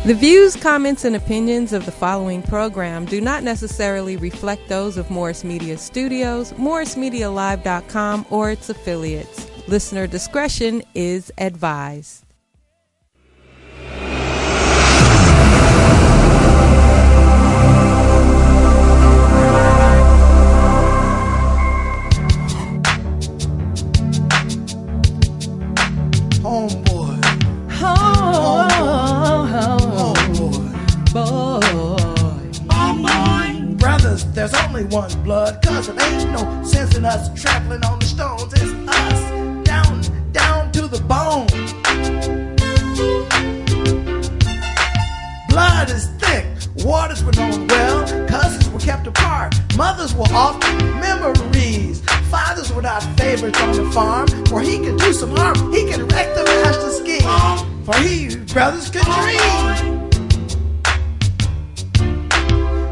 The views, comments, and opinions of the following program do not necessarily reflect those of Morris Media Studios, MorrisMediaLive.com, or its affiliates. Listener discretion is advised. There's only one blood, cause it ain't no sense in us trampling on the stones. It's us, down to the bone. Blood is thick, waters were known well, cousins were kept apart, mothers were often memories. Fathers were not favorites on the farm, for he could do some harm, he could wreck the master scheme, for he, brothers, could dream.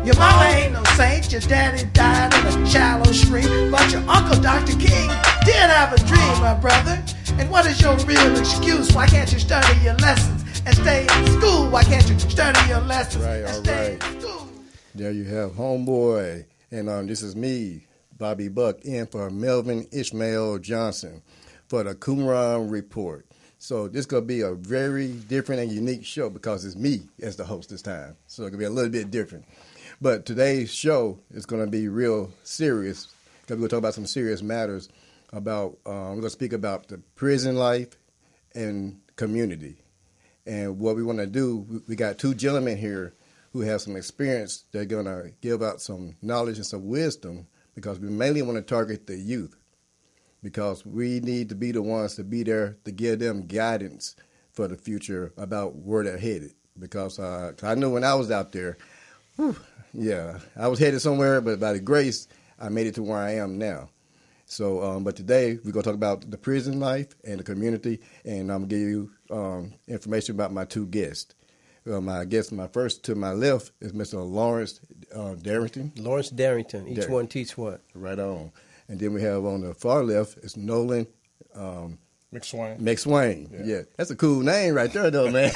Your mama ain't no saint, your daddy died in a shallow stream, but your uncle, Dr. King, did have a dream, my brother. And what is your real excuse? Why can't you study your lessons and stay in school? Why can't you study your lessons and stay in school? There you have Homeboy. And this is me, Bobby Buck, in for Melvin Ishmael Johnson for the Qumran Report. So this is going to be a very different and unique show because it's me as the host this time. So it's going to be a little bit different. But today's show is going to be real serious because we're going to talk about some serious matters about, we're going to speak about the prison life and community. And what we want to do, we got two gentlemen here who have some experience. They're going to give out some knowledge and some wisdom because we mainly want to target the youth because we need to be the ones to be there to give them guidance for the future about where they're headed. Because I know when I was out there, yeah, I was headed somewhere, but by the grace, I made it to where I am now. So, but today we're going to talk about the prison life and the community, and I'm going to give you information about my two guests. My guest, first to my left is Mr. Lawrence Darrington. Lawrence Darrington. Each one teach one. Right on. And then we have on the far left is Nolan McSwain. Yeah, that's a cool name right there, though, man.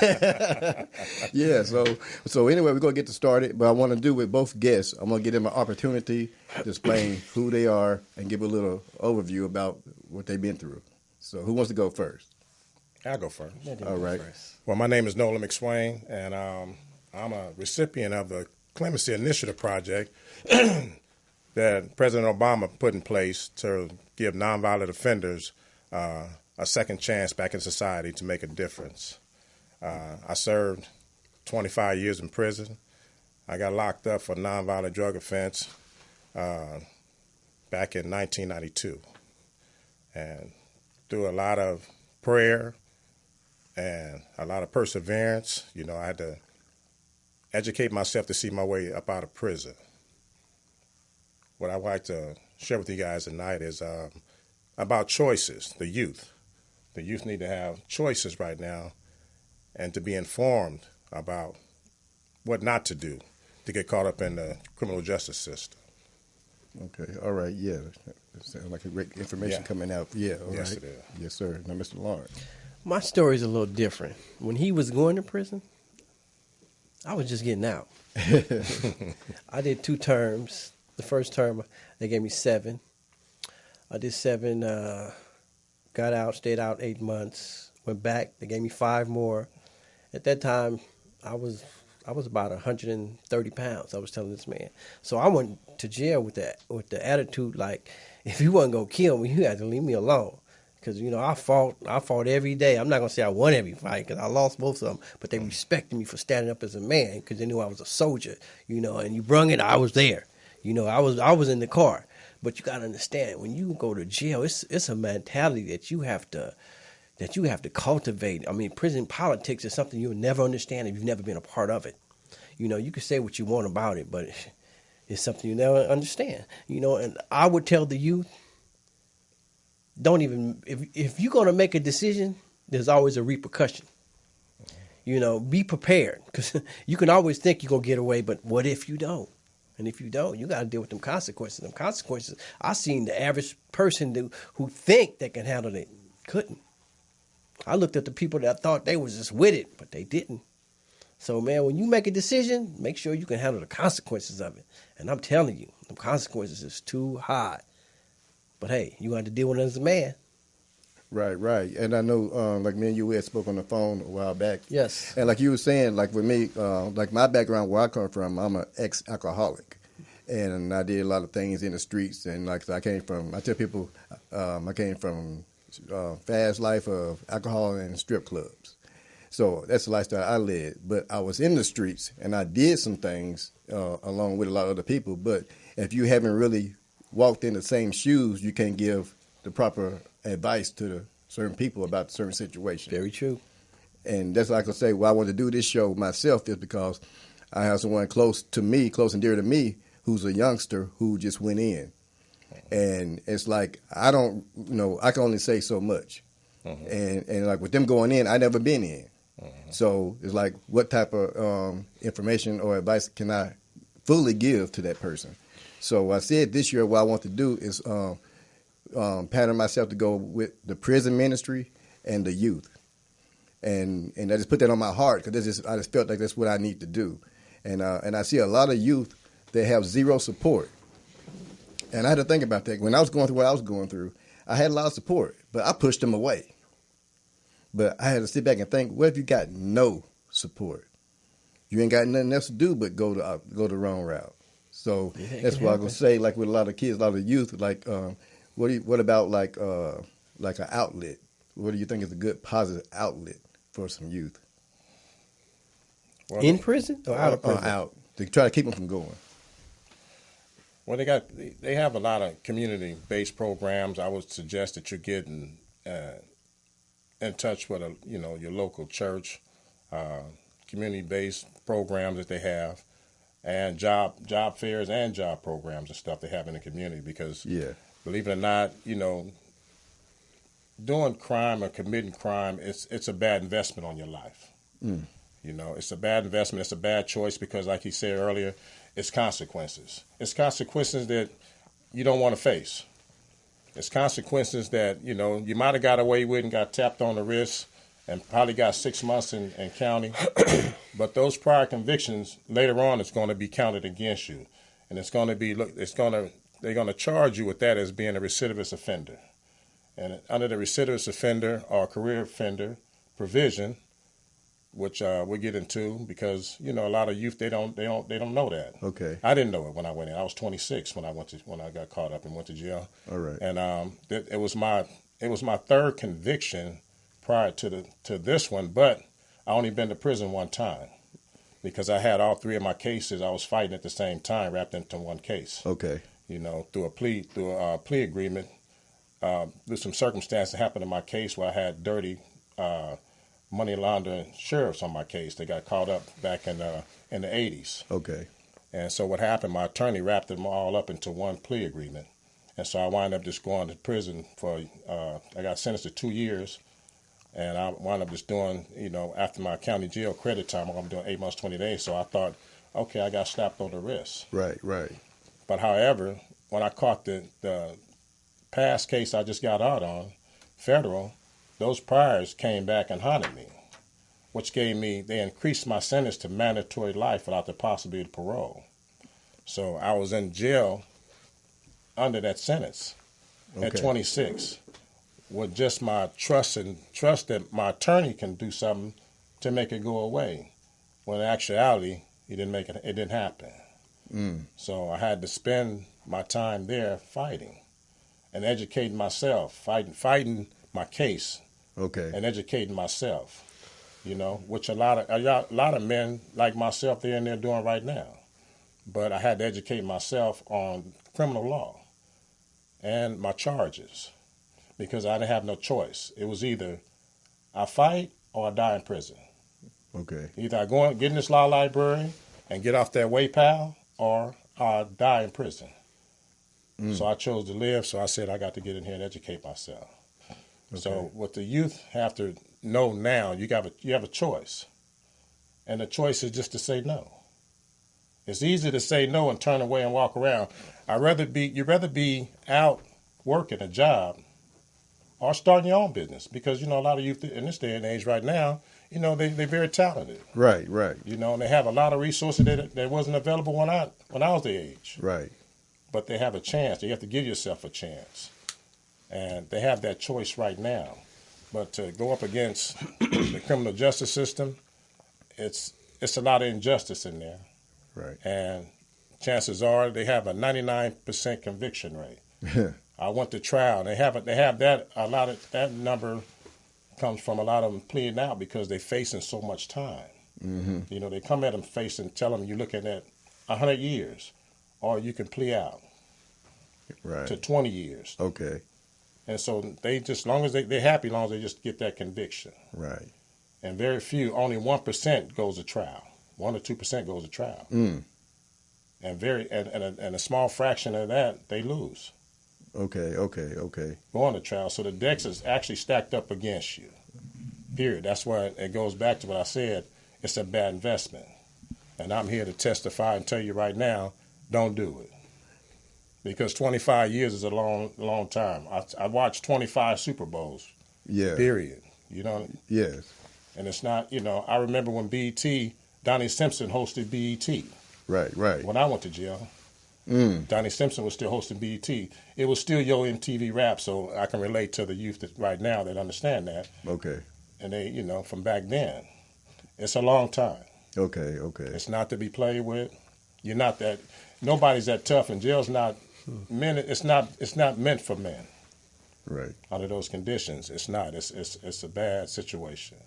Yeah. So anyway, we're gonna get to started, but I want to do with both guests. I'm gonna give them an opportunity to explain who they are and give a little overview about what they've been through. So, who wants to go first? I'll go first. All right. Well, my name is Nolan McSwain, and I'm a recipient of the Clemency Initiative Project that President Obama put in place to give nonviolent offenders a second chance back in society to make a difference. I served 25 years in prison. I got locked up for nonviolent drug offense back in 1992. And through a lot of prayer and a lot of perseverance, I had to educate myself to see my way up out of prison. What I'd like to share with you guys tonight is about choices, the youth. The youth need to have choices right now and to be informed about what not to do to get caught up in the criminal justice system. Okay. All right. Yeah. That sounds like a great information coming out. Yeah. All yes, right. It is. Yes, sir. Now, Mr. Lawrence. My story is a little different. When he was going to prison, I was just getting out. I did 2 terms. The first term, they gave me 7. I did 7, got out, stayed out 8 months, went back. They gave me 5 more. At that time, I was about 130 pounds. I was telling this man. So I went to jail with the attitude like, if you wasn't gonna kill me, you had to leave me alone. Because I fought every day. I'm not gonna say I won every fight because I lost both of them, but they respected me for standing up as a man because they knew I was a soldier. And you brung it, I was there. I was in the car. But you got to understand, when you go to jail, it's a mentality that you have to cultivate. I mean, prison politics is something you'll never understand if you've never been a part of it. You can say what you want about it, but it's something you never understand. And I would tell the youth, don't even, if you're going to make a decision, there's always a repercussion. Be prepared because you can always think you're going to get away, but what if you don't? And if you don't, you got to deal with them consequences. Them consequences, I seen the average person who think they can handle it couldn't. I looked at the people that thought they was just with it, but they didn't. So, man, when you make a decision, make sure you can handle the consequences of it. And I'm telling you, the consequences is too hard. But, hey, you got to deal with it as a man. Right, right. And I know, like me and you had spoke on the phone a while back. Yes. And like you were saying, like with me, like my background where I come from, I'm an ex-alcoholic. And I did a lot of things in the streets. And like I tell people, I came from fast life of alcohol and strip clubs. So that's the lifestyle I led. But I was in the streets, and I did some things along with a lot of other people. But if you haven't really walked in the same shoes, you can't give the proper advice to the certain people about certain situations. Very true. And that's like I say, why I want to do this show myself is because I have someone close to me, close and dear to me, who's a youngster who just went in. And it's like, I don't, I can only say so much. And like with them going in, I never been in. So it's like, what type of information or advice can I fully give to that person? So I said this year what I want to do is pattern myself to go with the prison ministry and the youth. And I just put that on my heart because I just felt like that's what I need to do. And I see a lot of youth that have zero support. And I had to think about that. When I was going through what I was going through, I had a lot of support, but I pushed them away. But I had to sit back and think, what if you got no support? You ain't got nothing else to do but go the wrong route. So that's what I'm gonna say. Like with a lot of kids, a lot of youth, like what about like an outlet? What do you think is a good positive outlet for some youth? In prison or out of prison? Out to try to keep them from going. Well, they have a lot of community-based programs. I would suggest that you're getting in touch with your local church, community-based programs that they have, and job fairs and job programs and stuff they have in the community. Because believe it or not, doing crime or committing crime, it's a bad investment on your life. It's a bad investment. It's a bad choice because, like he said earlier, it's consequences. It's consequences that you don't want to face. It's consequences that, you might have got away with and got tapped on the wrist and probably got 6 months in county. But those prior convictions later on is going to be counted against you. And they're going to charge you with that as being a recidivist offender. And under the recidivist offender or career offender provision, which we'll get into because a lot of youth they don't know that. Okay. I didn't know it when I went in. I was 26 when I got caught up and went to jail. All right. And it was my third conviction prior to this one, but I only been to prison one time because I had all three of my cases I was fighting at the same time wrapped into one case. Okay. Through a plea agreement, there's some circumstances that happened in my case where I had dirty money laundering sheriffs on my case. They got caught up back in the 80s. Okay. And so what happened, my attorney wrapped them all up into one plea agreement. And so I wound up just going to prison for, I got sentenced to 2 years. And I wound up just doing, after my county jail credit time, I'm doing 8 months, 20 days. So I thought, okay, I got slapped on the wrist. Right, right. But however, when I caught the past case I just got out on, federal, those priors came back and haunted me, which they increased my sentence to mandatory life without the possibility of parole. So I was in jail under that sentence at 26 with just my trust that my attorney can do something to make it go away. When in actuality, it didn't happen. So I had to spend my time there fighting and educating myself, fighting my case. Okay. And educating myself, which a lot of men like myself they're in there doing right now. But I had to educate myself on criminal law and my charges because I didn't have no choice. It was either I fight or I die in prison. Okay. Either I go and get in this law library and get off that way, pal, or I die in prison. So I chose to live, so I said I got to get in here and educate myself. Okay. So what the youth have to know now, you have a choice. And the choice is just to say no. It's easy to say no and turn away and walk around. You'd rather be out working a job or starting your own business, because a lot of youth in this day and age right now, they're very talented. Right. And they have a lot of resources that wasn't available when I was their age. Right. But they have a chance. You have to give yourself a chance, and they have that choice right now. But to go up against the criminal justice system, it's a lot of injustice in there. Right. And chances are they have a 99% conviction rate. I went to trial. They have that. A lot of that number comes from a lot of them pleading out because they're facing so much time. Mm-hmm. They come at them tell them you're looking at 100 years, or you can plea out to 20 years. Okay. And so they just, as long as they're happy, as long as they just get that conviction. Right. And very few, only 1% goes to trial. 1 or 2% goes to trial. Mm. And a small fraction of that, they lose. Okay. Going to trial. So the decks is actually stacked up against you. Period. That's why it goes back to what I said. It's a bad investment. And I'm here to testify and tell you right now, don't do it. Because 25 years is a long time. I watched 25 Super Bowls. Yeah. Period. Yes. And it's not, I remember when BET, Donnie Simpson hosted BET. Right. When I went to jail, Donnie Simpson was still hosting BET. It was still Yo MTV Rap, so I can relate to the youth right now that understand that. Okay. And they, from back then, it's a long time. Okay. It's not to be played with. You're not that. Nobody's that tough, and jail's not. Men, it's not meant for men. Right. Under those conditions, it's not. It's a bad situation.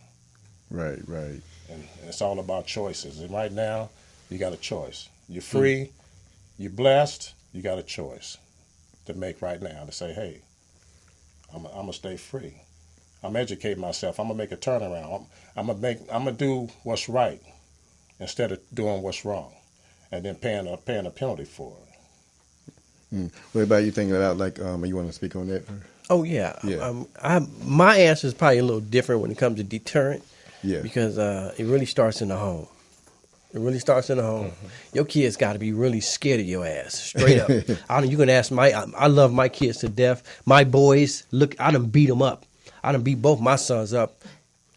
Right. And it's all about choices. And right now, you got a choice. You're free. You're blessed. You got a choice to make right now to say, hey, I'm gonna stay free. I'm educating myself. I'm gonna make a turnaround. I'm gonna do what's right instead of doing what's wrong, and then paying a penalty for it. What about you thinking about, you want to speak on that? Oh, yeah. Yeah. My answer is probably a little different when it comes to deterrent. Yeah. Because it really starts in the home. Mm-hmm. Your kids got to be really scared of your ass, straight up. You can ask I love my kids to death. My boys, look, I done beat them up. I done beat both my sons up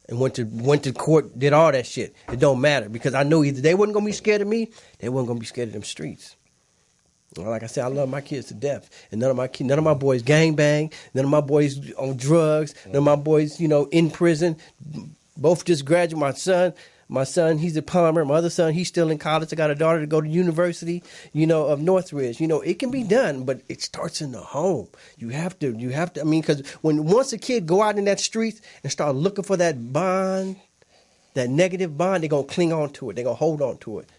and went to court, did all that shit. It don't matter because I know either they wasn't going to be scared of me, they wasn't going to be scared of them streets. Like I said, I love my kids to death, and none of my boys gangbang, none of my boys on drugs, none of my boys, in prison. Both just graduated. My son, he's a plumber. My other son, he's still in college. I got a daughter to go to University, of Northridge. It can be done, but it starts in the home. You have to. Because once a kid go out in that streets and start looking for that bond, that negative bond, they're gonna cling on to it. They're gonna hold on to it.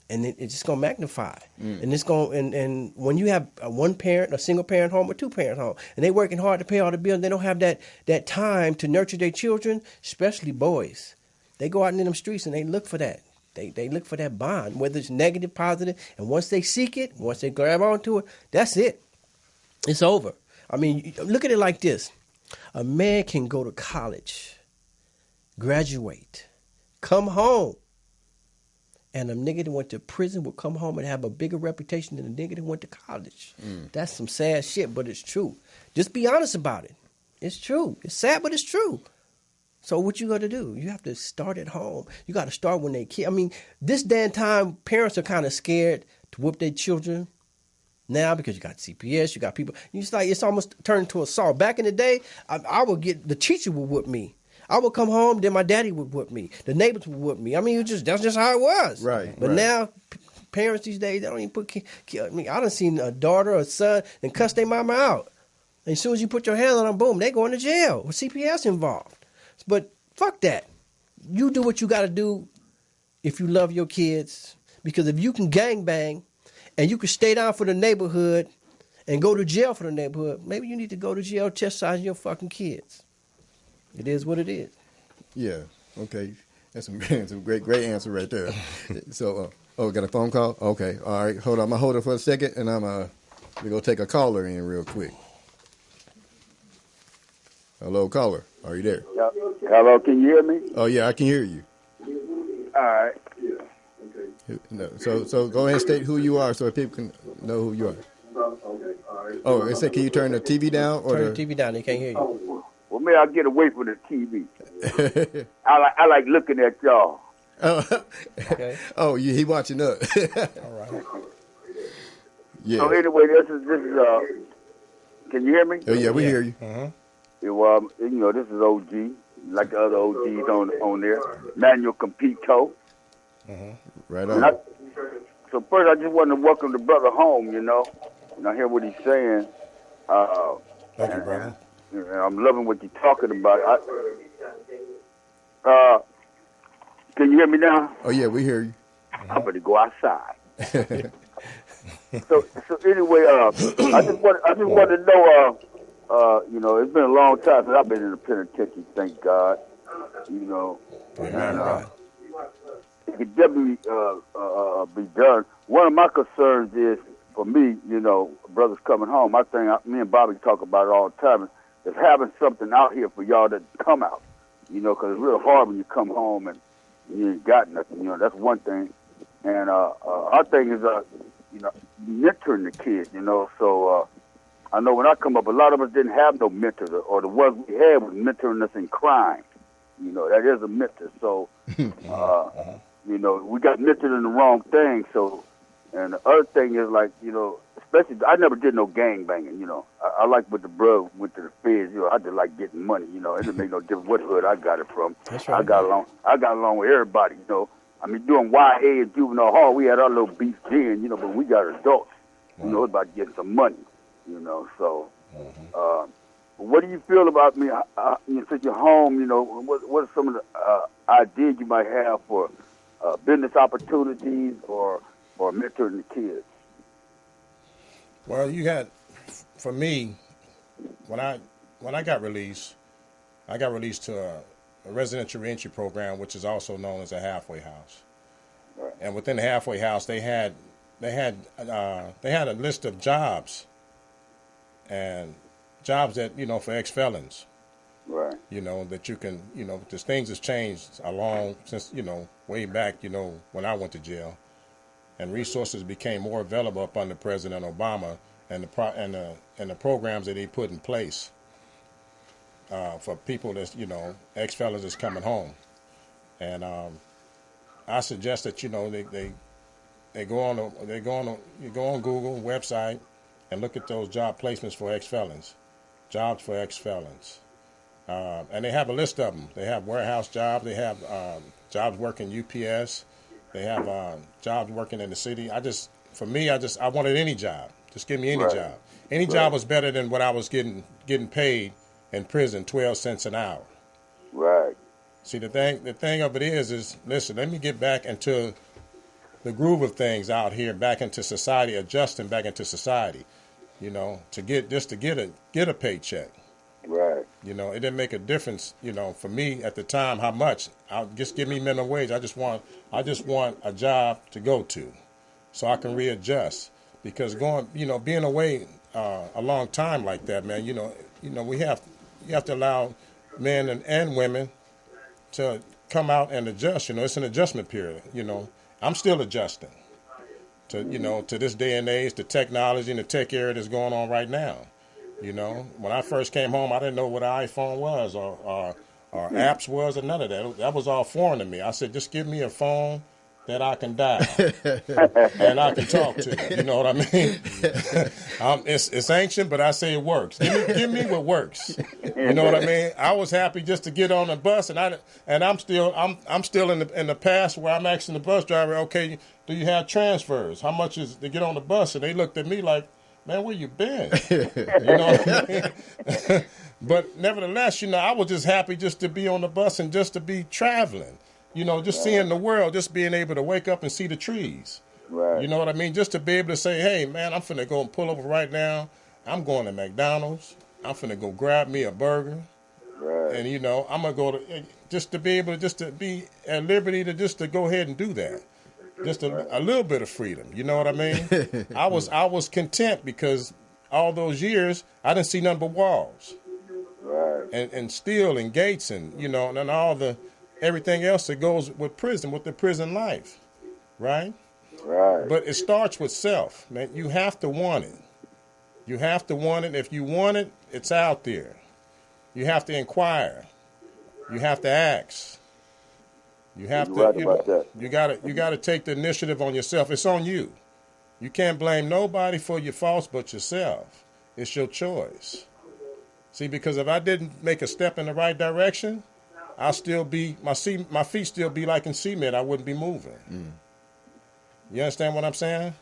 And it's just gonna magnify, and it's and when you have a one parent, a single parent home, or two parent home, and they working hard to pay all the bills, they don't have that time to nurture their children, especially boys. They go out into them streets and they look for that. They look for that bond, whether it's negative, positive, and once they seek it, once they grab onto it, that's it. It's over. Look at it like this: a man can go to college, graduate, come home. And a nigga that went to prison will come home and have a bigger reputation than a nigga that went to college. That's some sad shit, but it's true. Just be honest about it. It's true. It's sad, but it's true. So what you got to do? You have to start at home. You got to start when they kid. This damn time, parents are kind of scared to whoop their children now because you got CPS, you got people. It's almost turned into assault. Back in the day, the teacher would whoop me. I would come home, then my daddy would whoop me. The neighbors would whoop me. That's just how it was. Right. But now, parents these days, they don't even put I done seen a daughter or a son and cuss their mama out. And as soon as you put your hand on them, boom, they going to jail with CPS involved. But fuck that. You do what you got to do if you love your kids. Because if you can gangbang and you can stay down for the neighborhood and go to jail for the neighborhood, maybe you need to go to jail chastising your fucking kids. It is what it is. Yeah. Okay. That's some great answer right there. So, got a phone call? Okay. All right. Hold on. I'm going to hold it for a second, and we're going to take a caller in real quick. Hello, caller. Are you there? Hello, can you hear me? Oh, yeah, I can hear you. All right. Yeah. No, so go ahead and state who you are so people can know who you are. Okay. All right. Oh, it said, can you turn the TV down? Turn the TV down. They can't hear you. maybe I'll get away from the TV. I like looking at y'all. Okay. Oh, he watching up. All right. Yeah. So anyway, this is can you hear me? Oh, yeah, we Yeah. hear you. This is OG, like the other OGs on there. Manuel Compito. Right And on. so first, I just want to welcome the brother home. And I hear what he's saying. Thank you, brother. And I'm loving what you're talking about. Can you hear me now? Oh, yeah, we hear you. I'm going to go outside. So anyway, I just want to know. It's been a long time since I've been in the penitentiary. Thank God. And it could definitely be done. One of my concerns is, for me, brothers coming home. I think me and Bobby talk about it all the time. Is having something out here for y'all to come out. Because it's real hard when you come home and you ain't got nothing. That's one thing. And our thing is, mentoring the kids. So I know when I come up, a lot of us didn't have no mentors, or the ones we had was mentoring us in crime. That is a mentor. So, we got mentored in the wrong thing. So, and the other thing is especially I never did no gang banging. I like what the bro went to the feds. I just like getting money. It didn't make no difference what hood I got it from. That's right. I got along with everybody. Doing YA and juvenile hall, we had our little beef then. But we got adults. It's about getting some money. So. What do you feel about me? Since you're home, what are some of the ideas you might have for business opportunities or mentoring the kids? Well, for me, when I got released to a residential reentry program, which is also known as a halfway house. Right. And within the halfway house, they had a list of jobs, and jobs that for ex-felons. Right. That you can because things has changed since way back when I went to jail, and resources became more available up under President Obama and the programs that he put in place for people that's ex-felons that's coming home, and I suggest that they go on Google website and look at those job placements for ex-felons, jobs for ex-felons, and they have a list of them. They have warehouse jobs, they have jobs working UPS, they have jobs working in the city. I wanted any job. Just give me any job. Any job was better than what I was getting paid in prison, 12 cents an hour. Right. See, the thing of it is listen, let me get back into the groove of things out here, back into society, adjusting back into society, to get a paycheck. Right. It didn't make a difference, for me at the time how much. Just give me minimum wage. I just want a job to go to, so I can readjust. Because being away a long time like that, man, you have to allow men and women to come out and adjust. It's an adjustment period. I'm still adjusting to this day and age, the technology and the tech era that's going on right now. When I first came home, I didn't know what an iPhone was or apps was or none of that. That was all foreign to me. I said, just give me a phone that I can dial and I can talk to. You know what I mean? It's ancient, but I say it works. Give me what works. You know what I mean? I was happy just to get on the bus, and I'm still in the past where I'm asking the bus driver, okay, do you have transfers? How much is to get on the bus? And they looked at me like, man, where you been? You know what I mean? But nevertheless, I was just happy just to be on the bus and just to be traveling. Just seeing the world, just being able to wake up and see the trees. Right. You know what I mean? Just to be able to say, hey, man, I'm finna go and pull over right now. I'm going to McDonald's. I'm finna go grab me a burger. Right. And, I'm going to go to, just to be able to be at liberty to go ahead and do that. Just a little bit of freedom. You know what I mean? I was content because all those years, I didn't see nothing but walls. Right. And steel and gates and, and all the, everything else that goes with prison, with the prison life, right? Right. But it starts with self, man. You have to want it. You have to want it. If you want it, it's out there. You have to inquire. You have to ask. You have You're to. right You about know, that. you gotta take the initiative on yourself. It's on you. You can't blame nobody for your faults but yourself. It's your choice. See, because if I didn't make a step in the right direction, I'll still be my feet still be like in cement. I wouldn't be moving. You understand what I'm saying?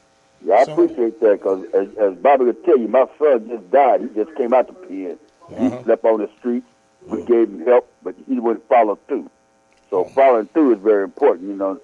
Yeah, I So- appreciate that because, as Bobby could tell you, my son just died. He just came out the pen. He slept on the street. We gave him help, but he wouldn't follow through. So following through is very important. You know,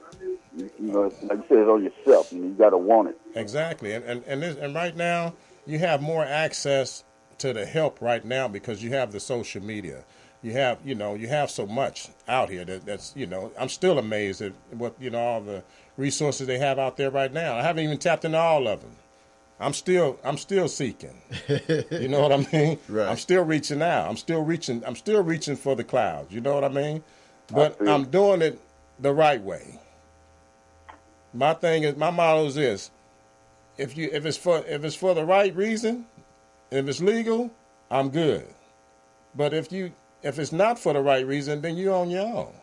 like you said, it's on yourself. You got to want it. Exactly, and right now you have more access to the help right now because you have the social media. You have so much out here that's I'm still amazed at what all the resources they have out there right now. I haven't even tapped into all of them. I'm still seeking. You know what I mean? Right. I'm still reaching out. I'm still reaching for the clouds. You know what I mean? But I'm doing it the right way. My motto is this: if it's for the right reason, if it's legal, I'm good. But if it's not for the right reason, then you're on your own.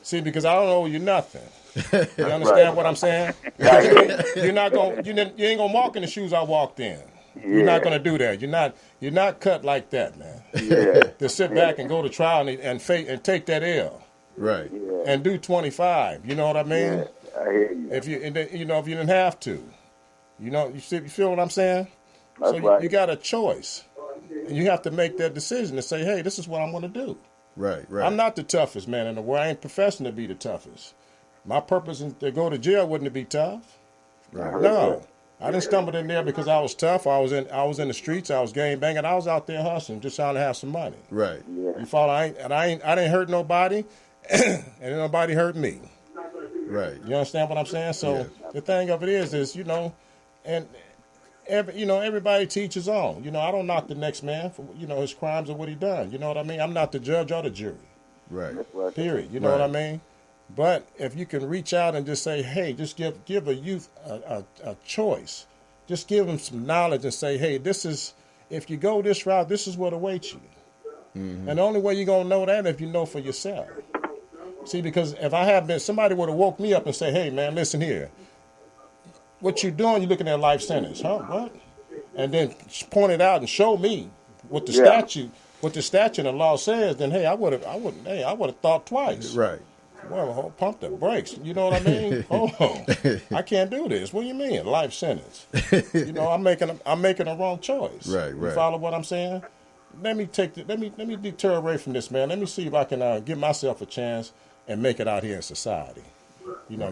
See, because I don't owe you nothing. You understand what I'm saying? You ain't gonna walk in the shoes I walked in. You're not gonna do that. You're not cut like that, man. Yeah. To sit back and go to trial and take that L. Right. And do 25. You know what I mean? Yeah, I hear you. If you didn't have to, you feel what I'm saying? That's so right. you got a choice, and you have to make that decision to say, hey, this is what I'm going to do. Right. I'm not the toughest man in the world. I ain't professing to be the toughest. My purpose to go to jail wouldn't to be tough. Right. No, I didn't stumble in there because I was tough. I was in the streets. I was gang banging. I was out there hustling, just trying to have some money. Right. Yeah. You follow? I didn't hurt nobody, and nobody hurt me. Right. You understand what I'm saying? So the thing of it is and everybody teaches on. I don't knock the next man for his crimes or what he done. You know what I mean? I'm not the judge or the jury. Right. Period. You know what I mean? But if you can reach out and just say, hey, just give a youth a choice. Just give them some knowledge and say, hey, if you go this route, this is what awaits you. Mm-hmm. And the only way you're going to know that if you know for yourself. See, because if somebody would have woke me up and say, hey, man, listen here. What you doing, you're looking at life sentence. Huh? What? And then point it out and show me what the statute and the law says, then, hey, I would have thought twice. Right. Well, pump the brakes. You know what I mean? Hold on. I can't do this. What do you mean? Life sentence. I'm making a wrong choice. Right. You follow what I'm saying? Let me deter away from this, man. Let me see if I can give myself a chance and make it out here in society.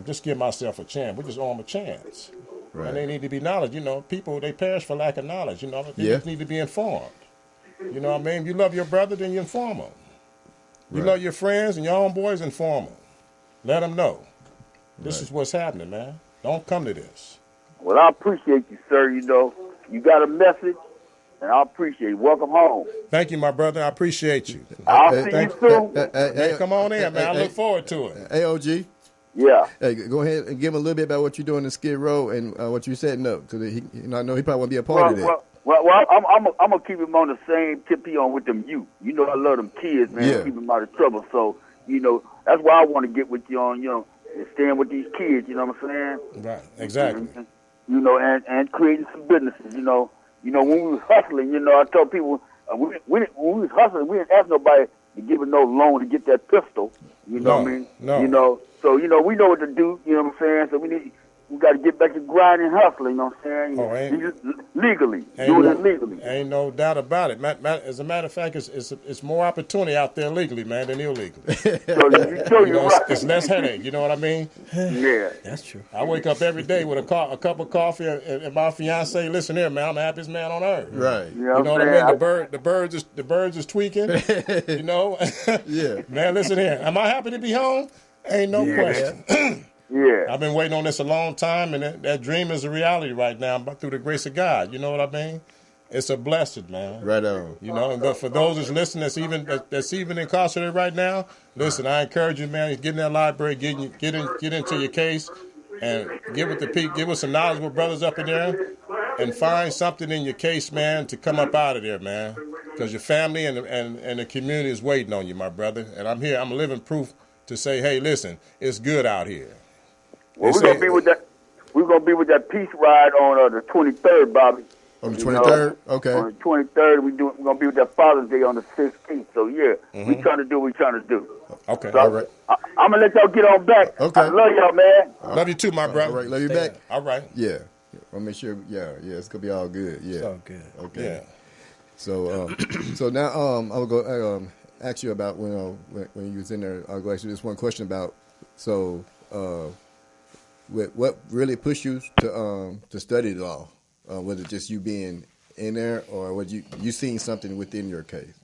Just give myself a chance. We just owe them a chance. Right. And they need to be knowledge. People, they perish for lack of knowledge. They just need to be informed. You know what I mean? If you love your brother, then you inform them. You love your friends and your own boys, inform them. Let them know. This is what's happening, man. Don't come to this. Well, I appreciate you, sir. You got a message, and I appreciate it. Welcome home. Thank you, my brother. I appreciate you. I'll see you soon. Hey, come on in, man. I look forward to it. Hey, OG. Yeah. Hey, go ahead and give him a little bit about what you're doing in Skid Row and what you're setting up. Because I know he probably want to be a part of that. Well, I'm gonna keep him on the same tip he on with them youth. I love them kids, man. Yeah. Keep them out of trouble. So, that's why I want to get with you on, and staying with these kids. You know what I'm saying? Right. Exactly. And creating some businesses. When we was hustling, I told people when we was hustling, we didn't ask nobody to give us no loan to get that pistol. You know what I mean? No. So we know what to do. You know what I'm saying? So we got to get back to grinding and hustling. You know what I'm saying? Legally, doing it legally. Ain't no doubt about it. As a matter of fact, it's more opportunity out there legally, man, than illegally. So you're right. It's less headache. You know what I mean? Yeah, that's true. I wake up every day with a cup of coffee, and my fiance, listen here, man, I'm the happiest man on earth. Right. You know what I mean? The birds is tweaking. Yeah. Man, listen here. Am I happy to be home? Ain't no question. Yeah. I've been waiting on this a long time, and that dream is a reality right now, but through the grace of God. You know what I mean? It's a blessing, man. Right on. But for those that's listening that's even incarcerated right now, listen, I encourage you, man, get in that library, get into your case, and give us some knowledgeable brothers up in there, and find something in your case, man, to come up out of there, man. because your family and the community is waiting on you, my brother. And I'm here. I'm living proof to say, hey, listen, it's good out here. Well, we're gonna be with that. We're gonna be with that peace ride on the 23rd, Bobby. On the 23rd? Okay. On the 23rd, we're gonna be with that Father's Day on the 16th. So yeah, we trying to do what we trying to do. Okay. So, All right. I'm gonna let y'all get on back. Okay. I love y'all, man. Love you too, my brother. All right, love you back. All right. Yeah. I'll make sure. Yeah, it's gonna be all good. Yeah. It's all good. Okay. Yeah. So, so now I'll go ask you about when you was in there. I'll go ask you this one question about what really pushed you to study law? Was it just you being in there, or was you seen something within your case?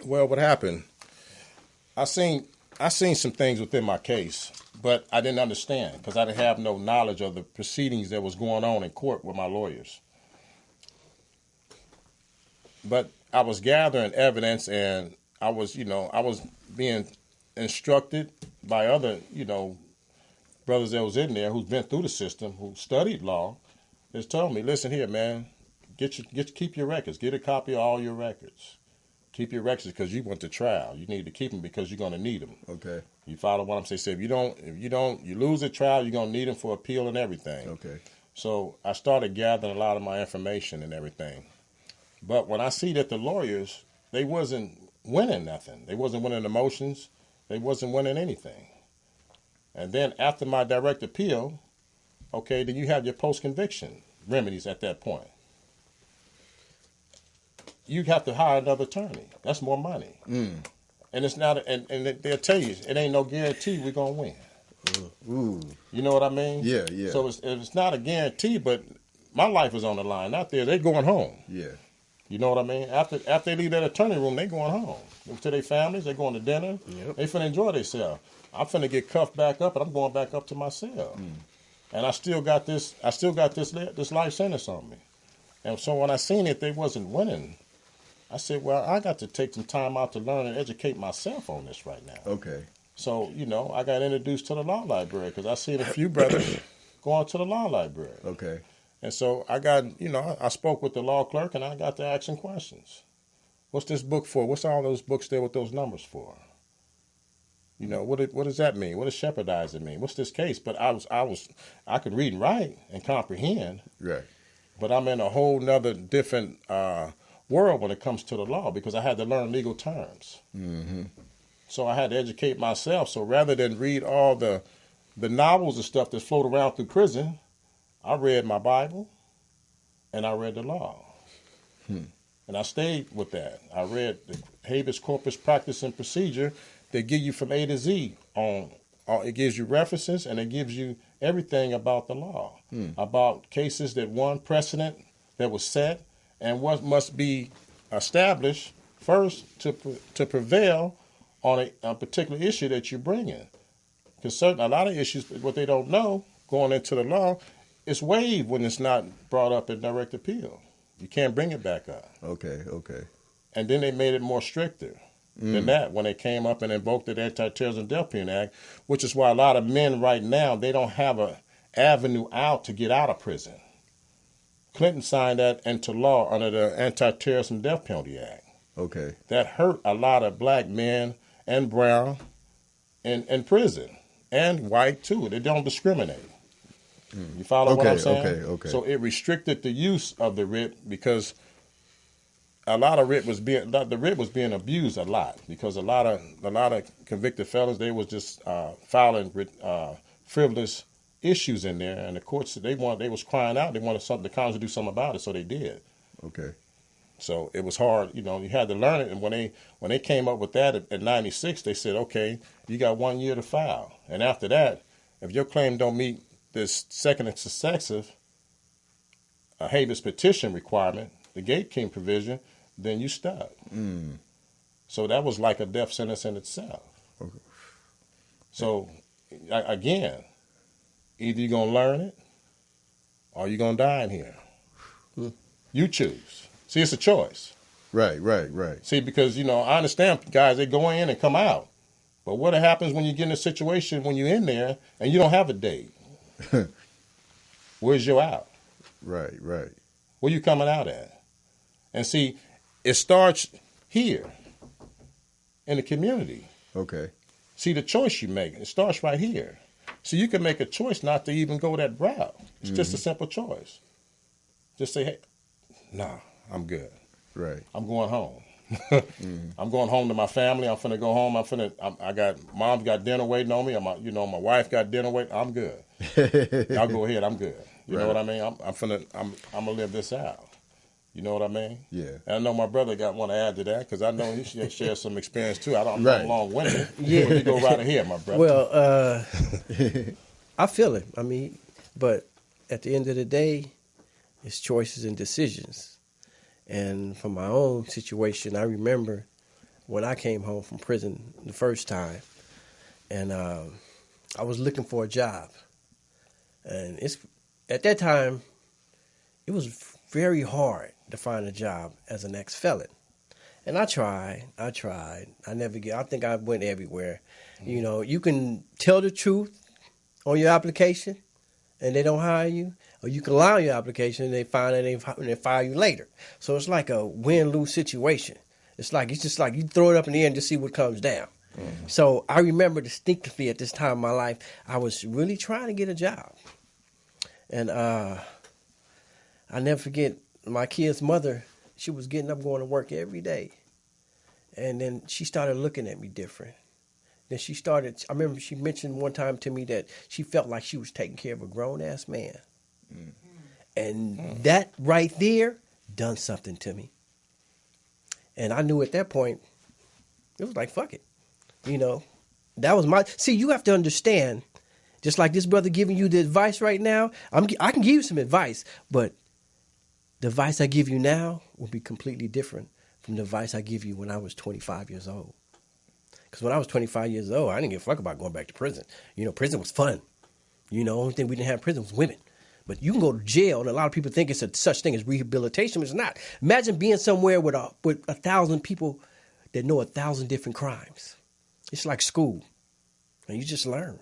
Well, what happened? I seen some things within my case, but I didn't understand because I didn't have no knowledge of the proceedings that was going on in court with my lawyers. But I was gathering evidence, and I was being instructed by other, brothers that was in there who's been through the system, who studied law. They told me, listen here, man, keep your records. Get a copy of all your records. Keep your records because you went to trial. You need to keep them because you're going to need them. Okay. You follow what I'm saying? So if you lose a trial, you're going to need them for appeal and everything. Okay. So I started gathering a lot of my information and everything. But when I see that the lawyers, they wasn't winning nothing. They wasn't winning the motions. They wasn't winning anything. And then after my direct appeal, okay, then you have your post-conviction remedies at that point. You have to hire another attorney. That's more money. And it's not, and they'll tell you, it ain't no guarantee we're going to win. Ooh. You know what I mean? Yeah, yeah. So it's not a guarantee, but my life is on the line. Out there, they're going home. Yeah. You know what I mean? After they leave that attorney room, they going home. To their families, they going to dinner. Yep. They finna enjoy themselves. I'm finna get cuffed back up, and I'm going back up to my cell. And I still got this life sentence on me. And so when I seen it, they wasn't winning. I said, well, I got to take some time out to learn and educate myself on this right now. Okay. So, I got introduced to the law library because I seen a few brothers going to the law library. Okay. And so I got, I spoke with the law clerk and I got to asking questions. What's this book for? What's all those books there with those numbers for? What does that mean? What does shepherdizing mean? What's this case? But I could read and write and comprehend. Right. But I'm in a whole nother different world when it comes to the law because I had to learn legal terms. Mm-hmm. So I had to educate myself. So rather than read all the novels and stuff that float around through prison, I read my Bible and I read the law. And I stayed with that. I read the habeas corpus practice and procedure that give you from A to Z on. It gives you references and it gives you everything about the law, about cases that won precedent that was set and what must be established first to prevail on a particular issue that you're bringing. Because a lot of issues, what they don't know going into the law, it's waived when it's not brought up in direct appeal. You can't bring it back up. Okay. And then they made it more stricter than that when they came up and invoked the Anti-Terrorism Death Penalty Act, which is why a lot of men right now, they don't have an avenue out to get out of prison. Clinton signed that into law under the Anti-Terrorism Death Penalty Act. Okay. That hurt a lot of black men and brown in prison, and white too. They don't discriminate. You follow what I'm saying? Okay. So it restricted the use of the writ because a lot of the writ was being abused a lot because a lot of convicted felons, they was just filing frivolous issues in there, and the courts they was crying out, they wanted the Congress to do something about it, so they did. Okay. So it was hard, you had to learn it. And when they came up with that at 96, they said, okay, you got 1 year to file, and after that, if your claim don't meet this second and successive habeas petition requirement, the gatekeeping provision, then you stuck. So that was like a death sentence in itself. Okay. So again, either you're going to learn it or you're going to die in here. You choose. See, it's a choice. Right. See, because, I understand guys, they go in and come out. But what happens when you get in a situation when you're in there and you don't have a date? Where's your out? Right. Where you coming out at? And see, it starts here in the community. Okay. See, the choice you make, it starts right here. So you can make a choice not to even go that route. It's just a simple choice. Just say, hey, nah, I'm good. Right. I'm going home. I'm going home to my family. I'm finna go home. Mom's got dinner waiting on me. My wife got dinner waiting. I'm good. Y'all go ahead. I'm good. You know what I mean? I'm gonna live this out. You know what I mean? Yeah. And I know my brother want to add to that because I know he shares some experience too. I'm not long-winded. Yeah. You go right ahead, my brother. Well, I feel it. I mean, but at the end of the day, it's choices and decisions. And from my own situation, I remember when I came home from prison the first time, and I was looking for a job. And at that time, it was very hard to find a job as an ex-felon. And I tried. I think I went everywhere. You know, you can tell the truth on your application and they don't hire you, or you can lie on your application and they find it and they fire you later. So it's like a win-lose situation. It's just like you throw it up in the air and just see what comes down. Mm-hmm. So I remember distinctly at this time in my life, I was really trying to get a job. And I never forget, my kid's mother, she was getting up going to work every day. And then she started looking at me different. Then I remember she mentioned one time to me that she felt like she was taking care of a grown-ass man. Mm. And that right there done something to me. And I knew at that point, it was like, fuck it. You know, that was see, you have to understand, just like this brother giving you the advice right now, I can give you some advice, but the advice I give you now will be completely different from the advice I give you when I was 25 years old. Because when I was 25 years old, I didn't give a fuck about going back to prison. You know, prison was fun. You know, the only thing we didn't have in prison was women. But you can go to jail, and a lot of people think it's such thing as rehabilitation. It's not. Imagine being somewhere with 1,000 people that know 1,000 different crimes. It's like school, and you just learn.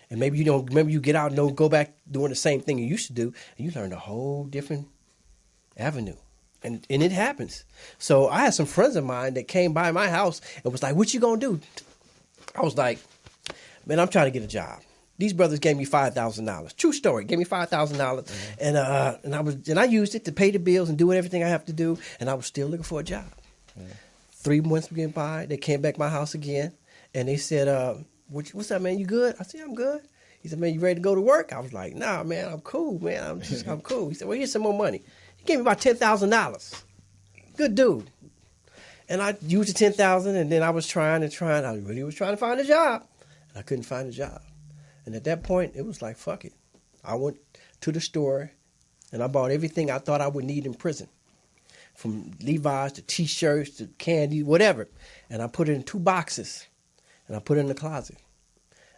And maybe you get out and don't go back doing the same thing you used to do, and you learn a whole different avenue. And it happens. So I had some friends of mine that came by my house and was like, what you gonna do? I was like, man, I'm trying to get a job. These brothers gave me $5,000. True story. Gave me $5,000, mm-hmm. and I used it to pay the bills and do everything I have to do. And I was still looking for a job. Mm-hmm. 3 months went by. They came back to my house again, and they said, "What's up, man? You good?" I said, "I'm good." He said, "Man, you ready to go to work?" I was like, "Nah, man, I'm cool, man. I'm cool." He said, "Well, here's some more money." He gave me about $10,000. Good dude. And I used the $10,000, and then I was trying. I really was trying to find a job, and I couldn't find a job. And at that point, it was like, fuck it. I went to the store, and I bought everything I thought I would need in prison, from Levi's to T-shirts to candy, whatever. And I put it in 2 boxes, and I put it in the closet.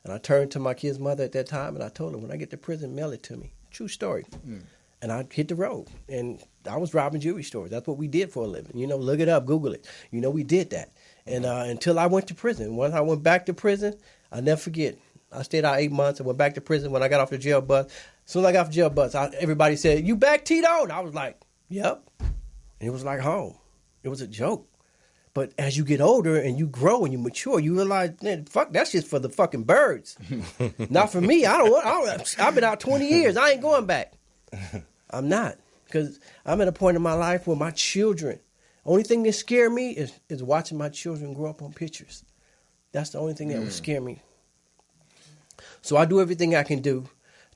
And I turned to my kid's mother at that time, and I told her, when I get to prison, mail it to me. True story. Mm. And I hit the road, and I was robbing jewelry stores. That's what we did for a living. You know, look it up, Google it. You know, we did that. And until I went to prison. Once I went back to prison, I'll never forget. I stayed out 8 months and went back to prison. When I got off the jail bus, as soon as I got off the jail bus, everybody said, "You back, Tito?" And I was like, "Yep." And it was like home. It was a joke. But as you get older and you grow and you mature, you realize, man, fuck, that's just for the fucking birds. Not for me. I've been out 20 years. I ain't going back. I'm not, because I'm at a point in my life where my children, only thing that scare me is watching my children grow up on pictures. That's the only thing that would scare me. So I do everything I can do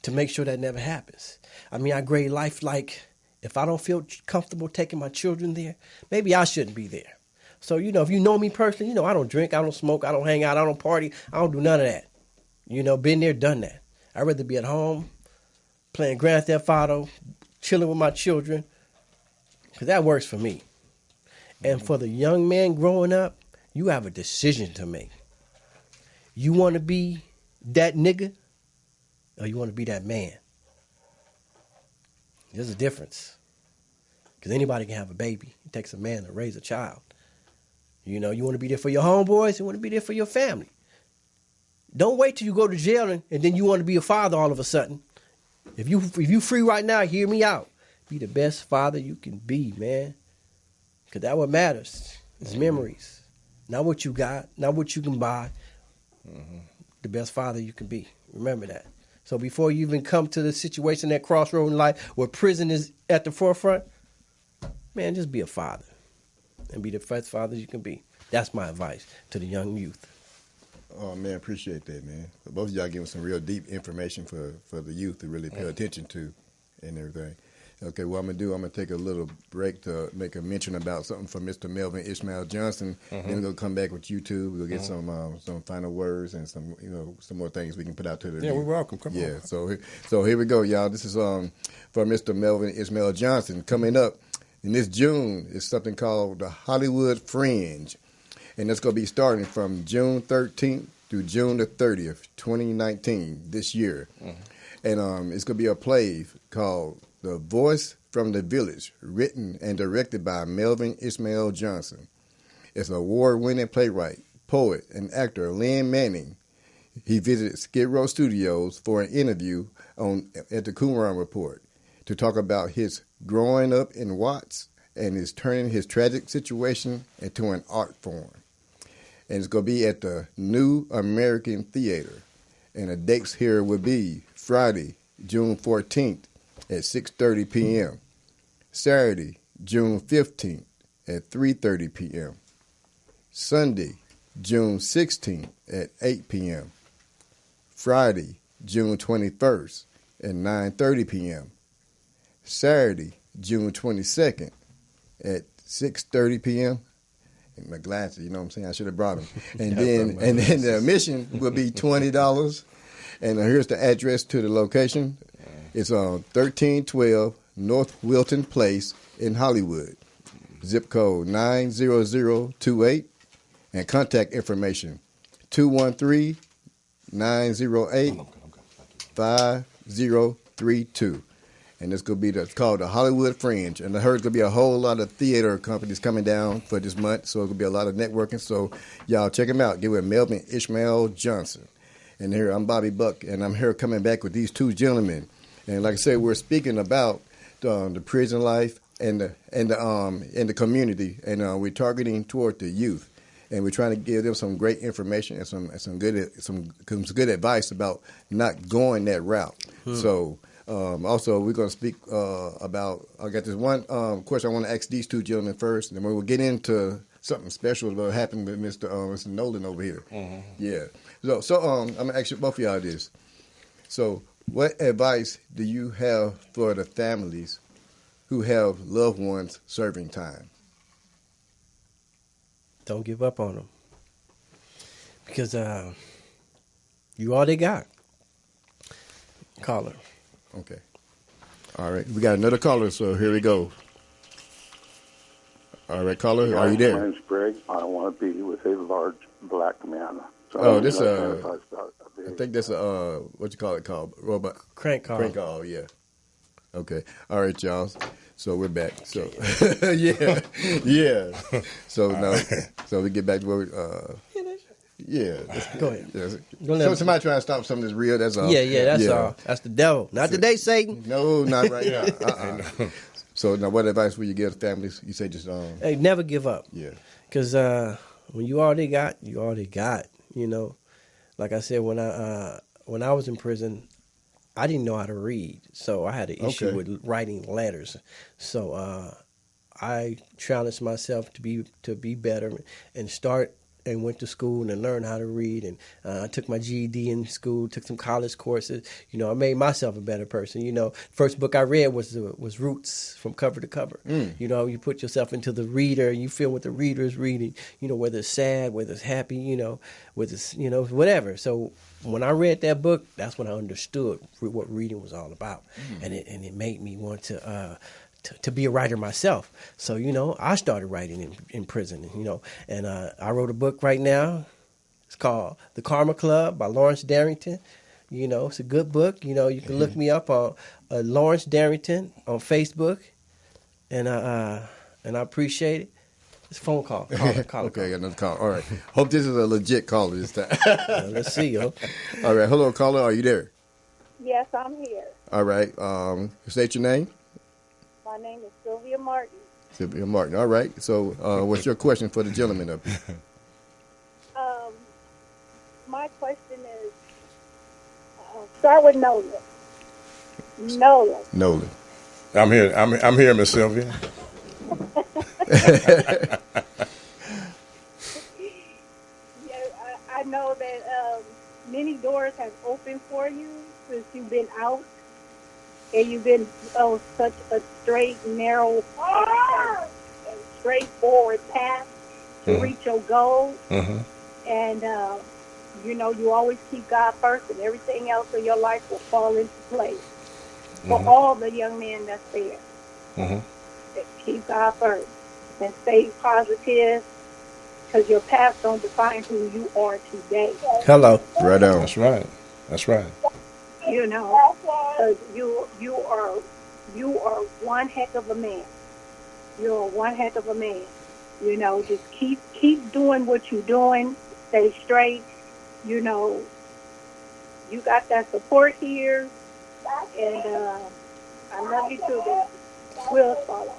to make sure that never happens. I mean, I grade life like, if I don't feel comfortable taking my children there, maybe I shouldn't be there. So, you know, if you know me personally, you know I don't drink, I don't smoke, I don't hang out, I don't party, I don't do none of that. You know, been there, done that. I'd rather be at home playing Grand Theft Auto, chilling with my children, because that works for me. And for the young man growing up, you have a decision to make. You want to be that nigga, or you want to be that man? There's a difference. Because anybody can have a baby. It takes a man to raise a child. You know, you want to be there for your homeboys, you want to be there for your family. Don't wait till you go to jail and then you want to be a father all of a sudden. If you free right now, hear me out. Be the best father you can be, man. Because that what matters. It's memories. Not what you got, not what you can buy. The best father you can be. Remember that. So before you even come to the situation, that crossroad in life where prison is at the forefront, man, just be a father. And be the best father you can be. That's my advice to the young youth. Oh, man, appreciate that, man. Both of y'all giving some real deep information for the youth to really pay attention to and everything. Okay, what I'm going to take a little break to make a mention about something from Mr. Melvin Ishmael Johnson. Then we're going to come back with you two. We'll get some final words and some more things we can put out to the Yeah, we're welcome. Come on. Yeah, so here we go, y'all. This is for Mr. Melvin Ishmael Johnson. Coming up in this June is something called the Hollywood Fringe. And that's going to be starting from June 13th through June the 30th, 2019, this year. And it's going to be a play called The Voice from the Village, written and directed by Melvin Ishmael Johnson. It's an award-winning playwright, poet, and actor Lynn Manning. He visited Skid Row Studios for an interview at the Qumran Report to talk about his growing up in Watts and his turning his tragic situation into an art form. And it's going to be at the New American Theater. And the dates here will be Friday, June 14th at 6:30 p.m. Saturday, June 15th at 3:30 p.m. Sunday, June 16th at 8 p.m. Friday, June 21st at 9:30 p.m. Saturday, June 22nd at 6:30 p.m. And my glasses, you know what I'm saying? I should have brought them. And then the admission will be $20. And here's the address to the location. It's on 1312 North Wilton Place in Hollywood. Zip code 90028. And contact information 213-908-5032. And it's going to be it's called the Hollywood Fringe. And I heard it's going to be a whole lot of theater companies coming down for this month. So it's going to be a lot of networking. So y'all check him out. Get with Melvin Ishmael Johnson. And here, I'm Bobby Buck. And I'm here coming back with these two gentlemen. And like I said, we're speaking about the prison life and the community. And we're targeting toward the youth. And we're trying to give them some great information and some good advice about not going that route. So also, we're going to speak about, I got this one question I want to ask these two gentlemen first, and then we'll get into something special that happened with Mr. Nolan over here. Yeah. So I'm going to ask you both of y'all this. So what advice do you have for the families who have loved ones serving time? Don't give up on them. Because you all they got. Caller. Okay. All right. We got another caller, so here we go. All right, caller, are you there? My name's Greg. I want to be with a large black man. So I think that's what you call it called? Robot? Crank call. Crank call, yeah. Okay. All right, y'all. So we're back. So yeah. So now, so we get back to where we yeah. Go ahead. So somebody trying to stop something that's real, that's all. Yeah, that's all. That's the devil. Not today, Satan. No, not right now. So now what advice would you give families? You say just hey, never give up. Yeah. Because when you already got, you already got. You know, like I said, when I was in prison, I didn't know how to read, so I had an issue with writing letters. So I challenged myself to be better and went to school and learned how to read. And I took my GED in school, took some college courses. You know, I made myself a better person. You know, first book I read was Roots from cover to cover. You know, you put yourself into the reader and you feel what the reader is reading. You know, whether it's sad, whether it's happy, you know, whether it's, you know, whatever. So when I read that book, that's when I understood what reading was all about. And it made me want to be a writer myself. So, you know, I started writing in prison, you know, and I wrote a book right now. It's called The Karma Club by Lawrence Darrington. You know, it's a good book. You know, you can look me up on Lawrence Darrington on Facebook, and I appreciate it. It's a phone call. Call. Okay, I got another call. All right. Hope this is a legit caller this time. Let's see, yo. All right. Hello, caller. Are you there? Yes, I'm here. All right. State your name. My name is Sylvia Martin. Sylvia Martin. All right. So, what's your question for the gentleman up here? My question is, start with Nolan. Nolan. I'm here. I'm here, Miss Sylvia. I know that many doors have opened for you since you've been out, and you've been on such a straight, narrow, and straightforward path to reach your goals. And you always keep God first, and everything else in your life will fall into place. For all the young men that's there, keep God first and stay positive, because your past don't define who you are today. Hello. Right on. That's right. That's right. You know, because you are one heck of a man. You're one heck of a man. You know, just keep doing what you're doing. Stay straight. You know, you got that support here, and I love you too, baby. We'll follow.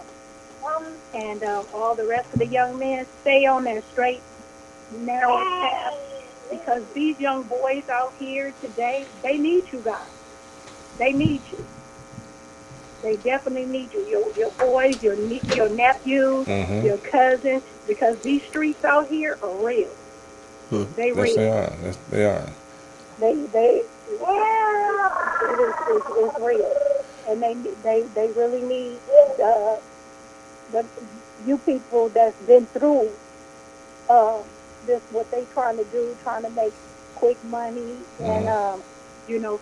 And all the rest of the young men, stay on that straight, narrow path, because these young boys out here today, they need you guys. They need you. They definitely need you. Your boys, your nephews, your cousins, because these streets out here are real. They real. Yes, they are. Yes, they are. It's real, and they really need you people that's been through this, what they trying to do, trying to make quick money and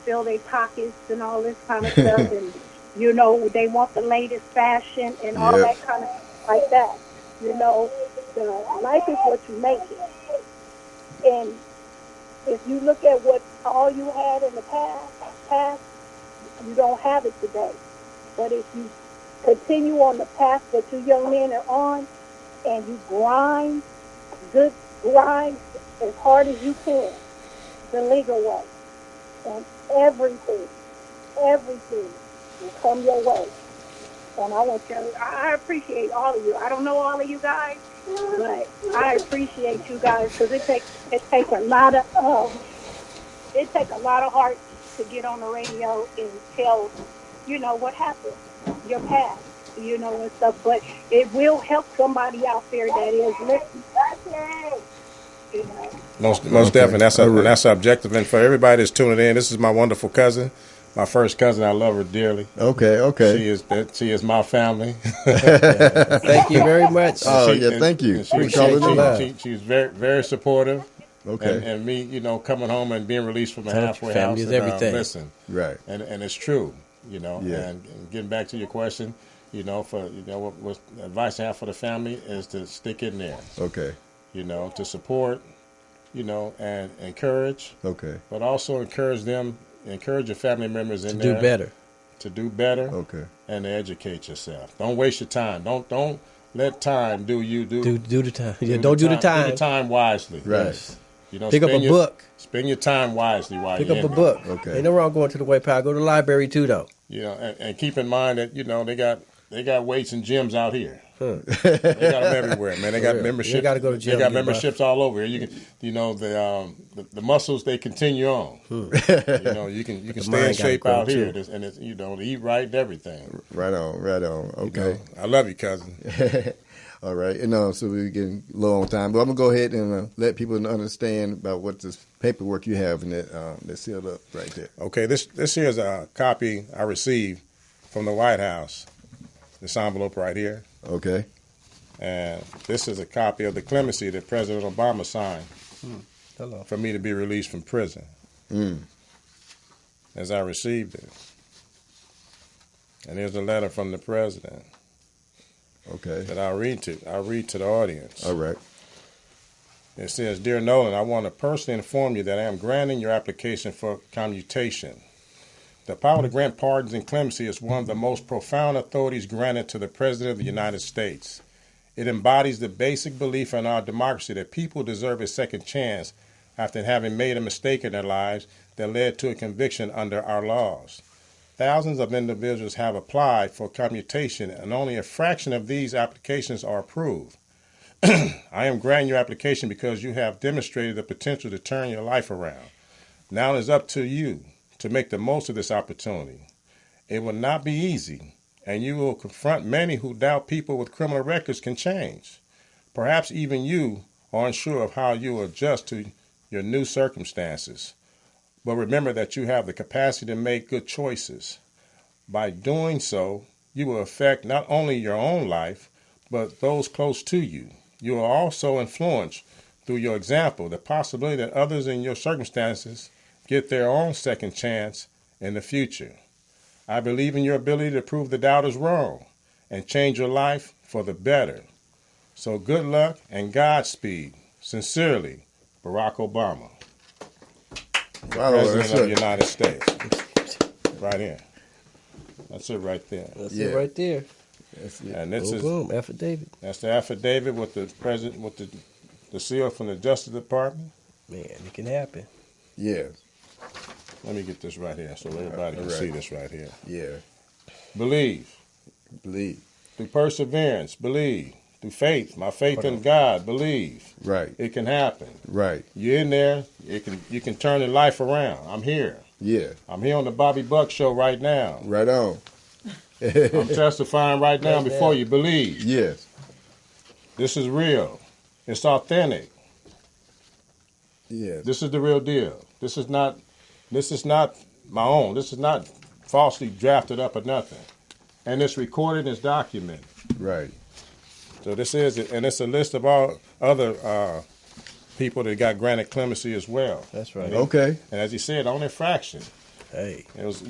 fill their pockets and all this kind of stuff, and they want the latest fashion and all that kind of like that. The life is what you make it, and if you look at what all you had in the past, you don't have it today. But if you continue on the path that you young men are on, and you grind as hard as you can, the legal way, and everything will come your way. And I appreciate all of you. I don't know all of you guys, but I appreciate you guys, because it takes a lot of heart to get on the radio and tell what happened, your past, and stuff. But it will help somebody out there that is listening. Most definitely. That's our objective. And for everybody that's tuning in, this is my wonderful cousin. My first cousin. I love her dearly. Okay. She is my family. Thank you very much. Thank you. She's very, very supportive. Okay. And me, coming home and being released from a halfway house. Family is everything. Listen. Right. And it's true, And getting back to your question, what advice I have for the family is to stick in there. Okay. To support, and encourage. Okay. But also encourage your family members to do better. To do better. Okay. And to educate yourself. Don't waste your time. Don't let time do you. Do the time. Don't do the time. Do the time wisely. Right. Yes. Pick up a book. Spend your time wisely while Pick you're up a book. Okay. Ain't no wrong going to the White Power. Go to the library too, though. And keep in mind that they got weights and gyms out here. They got them everywhere, man. They got memberships. You got to go to gym. They got memberships all over here. You can, the muscles they continue on. You can stay in shape out here, and it's to eat right and everything. Right on. Okay. I love you, cousin. All right, and so we're getting low on time, but I'm gonna go ahead and let people understand about what this paperwork you have in that's sealed up right there. Okay, this here is a copy I received from the White House. This envelope right here. Okay. And this is a copy of the clemency that President Obama signed for me to be released from prison. As I received it. And here's a letter from the president. Okay. That I'll read to the audience. All right. It says, Dear Nolan, I want to personally inform you that I am granting your application for commutation. The power to grant pardons and clemency is one of the most profound authorities granted to the President of the United States. It embodies the basic belief in our democracy that people deserve a second chance after having made a mistake in their lives that led to a conviction under our laws. thousands of individuals have applied for commutation, and only a fraction of these applications are approved. I am granting your application because you have demonstrated the potential to turn your life around. Now it is up to you to make the most of this opportunity. It will not be easy, and you will confront many who doubt people with criminal records can change. Perhaps even you are unsure of how you will adjust to your new circumstances. But remember that you have the capacity to make good choices. By doing so, you will affect not only your own life, but those close to you. You will also influence, through your example, the possibility that others in your circumstances get their own second chance in the future. I believe in your ability to prove the doubters wrong and change your life for the better. So good luck and Godspeed. Sincerely, Barack Obama, President of the United States. Right here. That's it right there. That's it right there. That's it. And this is boom, affidavit. That's the affidavit with the president, with the seal from the Justice Department. Man, it can happen. Yeah. Let me get this right here so everybody can see this right here. Yeah. Believe. Believe. Through perseverance, believe. Through faith, my faith in God, believe. Right. It can happen. Right. You're in there. You can turn your life around. I'm here. Yeah. I'm here on the Bobby Buck Show right now. Right on. I'm testifying right now before you. Believe. Yes. This is real. It's authentic. Yes. This is the real deal. This is not my own. This is not falsely drafted up or nothing. And it's recorded and it's documented. Right. So this is it. And it's a list of all other people that got granted clemency as well. That's right. Okay. And as he said, only a fraction. Hey. It was,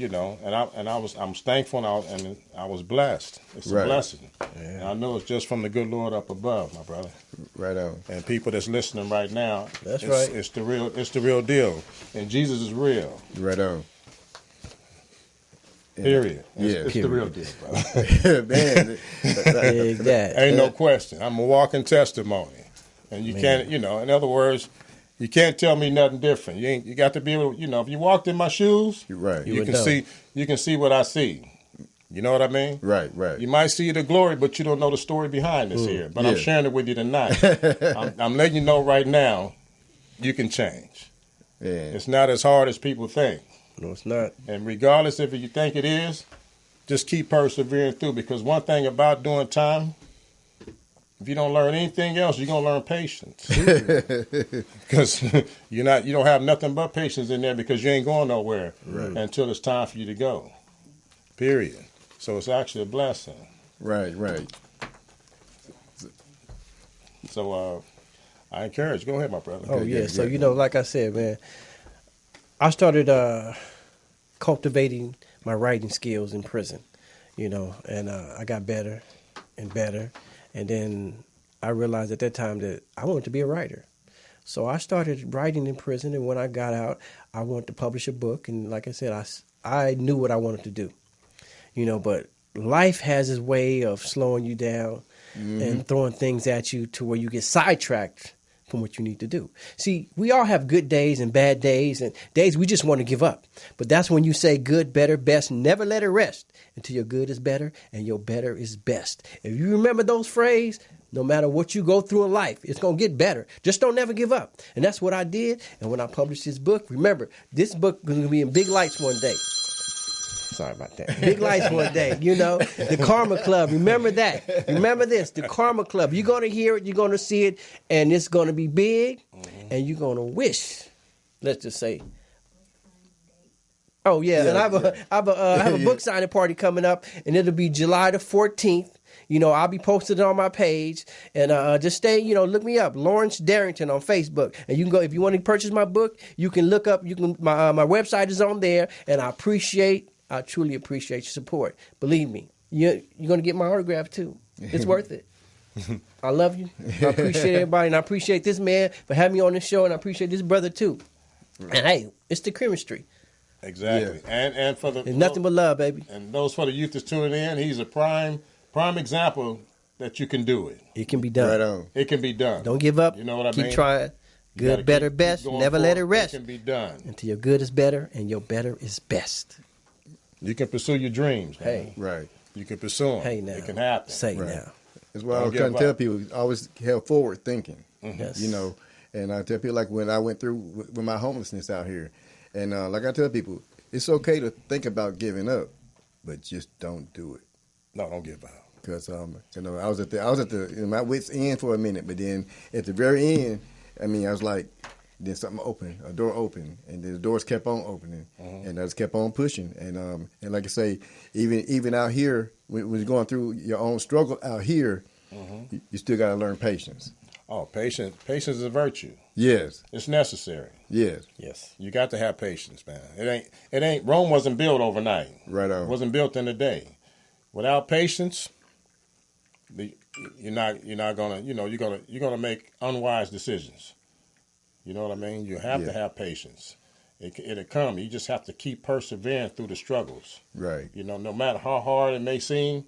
I'm thankful and I was blessed. It's a blessing. Yeah. And I know it's just from the good Lord up above, my brother. Right on. And people that's listening right now, that's right. It's the real deal. And Jesus is real. Right on. Period. It's the real deal, brother. Man, ain't no question. I'm a walking testimony. And you can't, in other words, you can't tell me nothing different. You got to be able to, if you walked in my shoes, right. you can see what I see. You know what I mean? Right, right. You might see the glory, but you don't know the story behind this here. But I'm sharing it with you tonight. I'm letting you know right now, you can change. Yeah. It's not as hard as people think. No, it's not. And regardless if you think it is, just keep persevering through. Because one thing about doing time, if you don't learn anything else, you're gonna learn patience. Because you don't have nothing but patience in there because you ain't going nowhere until it's time for you to go. Period. So it's actually a blessing. Right, right. So I encourage. Go ahead, my brother. Oh yeah. So like I said, man, I started cultivating my writing skills in prison. And I got better and better. And then I realized at that time that I wanted to be a writer. So I started writing in prison, and when I got out, I wanted to publish a book. And like I said, I knew what I wanted to do. But life has its way of slowing you down and throwing things at you to where you get sidetracked from what you need to do. See, we all have good days and bad days and days we just want to give up. But that's when you say good, better, best, never let it rest until your good is better and your better is best. If you remember those phrases, no matter what you go through in life, it's going to get better. Just don't never give up. And that's what I did. And when I published this book, remember, this book is going to be in big lights one day. Sorry about that. Big lights one day, The Karma Club. Remember that. Remember this, the Karma Club. You're going to hear it, you're going to see it, and it's going to be big, and you're going to wish, let's just say. Oh, yeah, and I have a book signing party coming up, and it'll be July the 14th. I'll be posted on my page, and just stay, look me up, Lawrence Darrington on Facebook. And you can go, if you want to purchase my book, you can look up, my website is on there, and I truly appreciate your support. Believe me, you're going to get my autograph too. It's worth it. I love you. I appreciate everybody, and I appreciate this man for having me on this show, and I appreciate this brother too. And hey, it's the chemistry. Exactly. Yeah. And for the... It's nothing but love, baby. And those for the youth that's tuning in, he's a prime example that you can do it. It can be done. Right on. It can be done. Don't give up. You know what I mean? Keep trying. Good, better, best. Never let it rest. It can be done. Until your good is better and your better is best. You can pursue your dreams. Man. Hey. Right. You can pursue them. Hey, now. It can happen. Say Right. now. That's why I Don't was give trying to tell up. people, always have forward thinking. Yes. You know, and I tell people, like when I went through with my homelessness out here, and like I tell people, it's okay to think about giving up, but just don't do it. No, don't give up. Because you know, I was at the my wits end for a minute, but then at the very end, I mean, I was like, then something opened, a door opened, and the doors kept on opening, and I just kept on pushing, and like I say, even out here, when you're going through your own struggle out here, you still got to learn patience. Oh, patience is a virtue. Yes, It's necessary. yes, Yes. You got to have patience, man. It ain't. Rome wasn't built overnight. right It on. wasn't built in a day. Without patience, you're not gonna. You're gonna make unwise decisions. You know what I mean? You have to have patience. It'll come. You just have to keep persevering through the struggles. Right. You know, no matter how hard it may seem,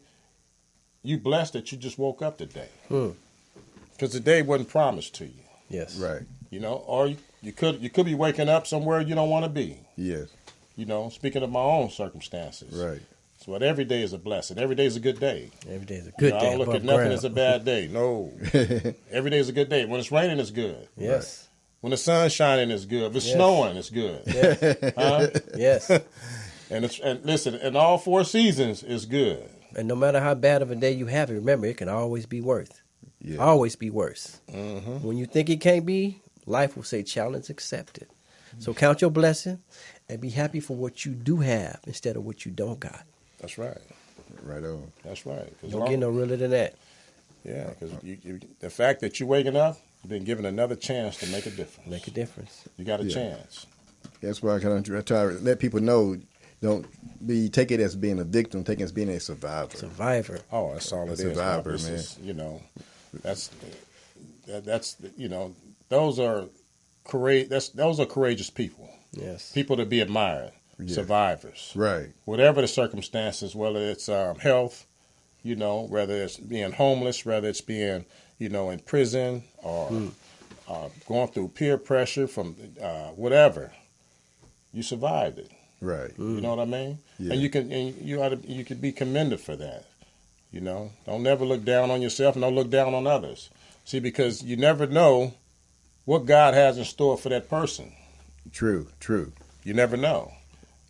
you blessed that you just woke up today. Because the day wasn't promised to you. Yes. Right. You know, or you could be waking up somewhere you don't want to be. Yes. You know, speaking of my own circumstances. Right. So every day is a blessing. Every day is a good day. Every day is a You good know, day. I don't look above at nothing ground. as a bad day. No. Every day is a good day. When it's raining, it's good. Yes. When the sun's shining, it's good. If it's Yes. snowing, it's good. Yes. Huh? Yes. And listen, in all 4 seasons, it's good. And no matter how bad of a day you have, remember, it can always be worse. Yeah. Always be worse. Mm-hmm. When you think it can't be, life will say challenge accepted. So count your blessing and be happy for what you do have instead of what you don't got. That's right. Right on. That's right. 'Cause Don't get no realer than that. Yeah, because the fact that you're waking up, you've been given another chance to make a difference. Make a difference. You got a Yeah. chance. That's why I kind of try to let people know, don't take it as being a victim, take it as being a survivor. Survivor. Oh, that's all it is. Survivor, This man. is, you know, that's you know, those are courageous people. Yes. People to be admired. Yeah. Survivors. Right. Whatever the circumstances, whether it's health, you know, whether it's being homeless, whether it's being, you know, in prison or going through peer pressure from whatever, you survived it. Right. You know what I mean? Yeah. And you could be commended for that. You know, don't never look down on yourself and don't look down on others. See, because you never know what God has in store for that person. True. You never know.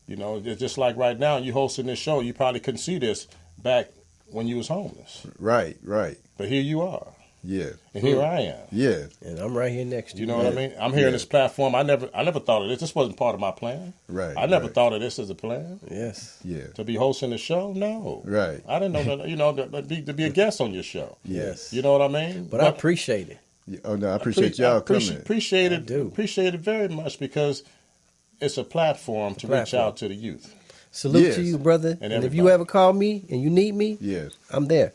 You know, it's just like right now, you hosting this show, you probably couldn't see this back when you was homeless. Right. But here you are. Yes. And here I am. Yes. And I'm right here next to you. You know what I mean? I'm here on this platform. I never thought of this. This wasn't part of my plan. Right. I never right. thought of this as a plan. Yes. Yeah. To be hosting the show? No. Right. I didn't know that, you know, to be a guest on your show. Yes. You know what I mean? But I appreciate it. Yeah. Oh no, I appreciate y'all coming. Appreciate it. I do. Appreciate it very much because it's a platform to reach out to the youth. Salute Yes. to you, brother. And And if you everybody. ever call me and you need me, Yes. I'm there.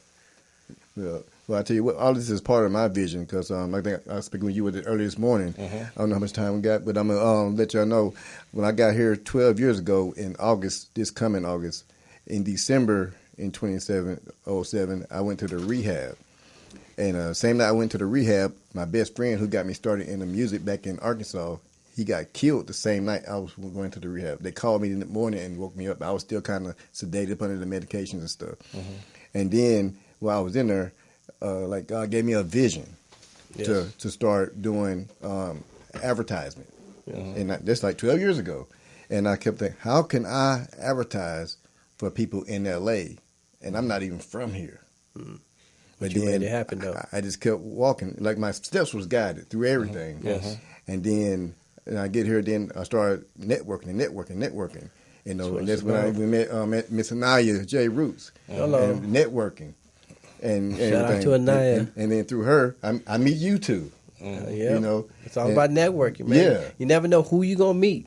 Well, I tell you what, all this is part of my vision because I think I was speaking with you earlier this morning. I don't know how much time we got, but I'm gonna let y'all know when I got here 12 years ago in August, this coming August, in December in 2007, I went to the rehab. And same night I went to the rehab, my best friend who got me started in the music back in Arkansas, he got killed the same night I was going to the rehab. They called me in the morning and woke me up. I was still kind of sedated up under the medications and stuff. And then while I was in there, like God gave me a vision to start doing advertisement. And that's like 12 years ago. And I kept thinking, how can I advertise for people in L.A.? And I'm not even from here. But you made it happen, though. I just kept walking. Like my steps was guided through everything. Yes. And then I get here, then I started networking. You know, and that's when I even met Miss Anaya J. Roots. Hello. And networking. And Shout out everything. to Anaya. And then through her, I meet you two. Yeah. You know, It's all about networking, man. Yeah. You never know who you're going to meet.